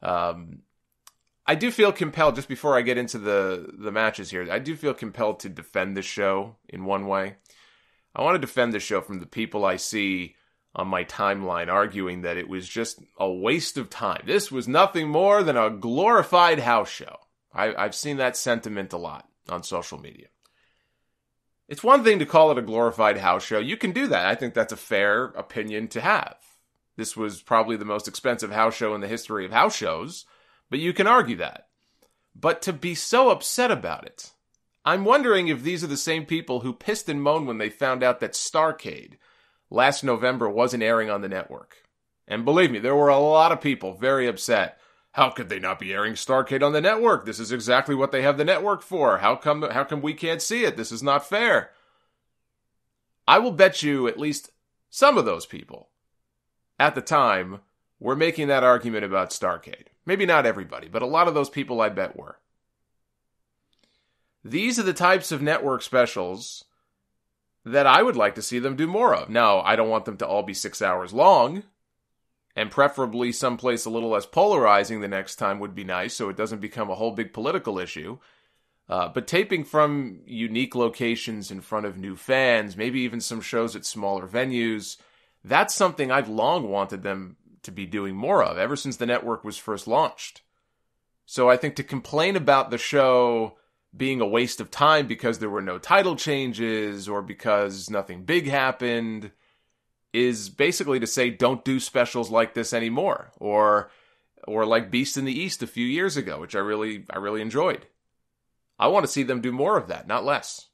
I do feel compelled, just before I get into the matches here, I do feel compelled to defend this show in one way. I want to defend this show from the people I see on my timeline arguing that it was just a waste of time. This was nothing more than a glorified house show. I've seen that sentiment a lot on social media. It's one thing to call it a glorified house show. You can do that. I think that's a fair opinion to have. This was probably the most expensive house show in the history of house shows, but you can argue that. But to be so upset about it, I'm wondering if these are the same people who pissed and moaned when they found out that Starrcade last November wasn't airing on the network. And believe me, there were a lot of people very upset. How could they not be airing Starrcade on the network? This is exactly what they have the network for. How come we can't see it? This is not fair. I will bet you at least some of those people at the time were making that argument about Starrcade. Maybe not everybody, but a lot of those people I bet were. These are the types of network specials that I would like to see them do more of. Now, I don't want them to all be 6 hours long, and preferably someplace a little less polarizing the next time would be nice, so it doesn't become a whole big political issue. But taping from unique locations in front of new fans, maybe even some shows at smaller venues, that's something I've long wanted them to be doing more of, ever since the network was first launched. So I think to complain about the show being a waste of time because there were no title changes or because nothing big happened is basically to say don't do specials like this anymore, or like Beast in the East a few years ago, which I really enjoyed. I want to see them do more of that, not less.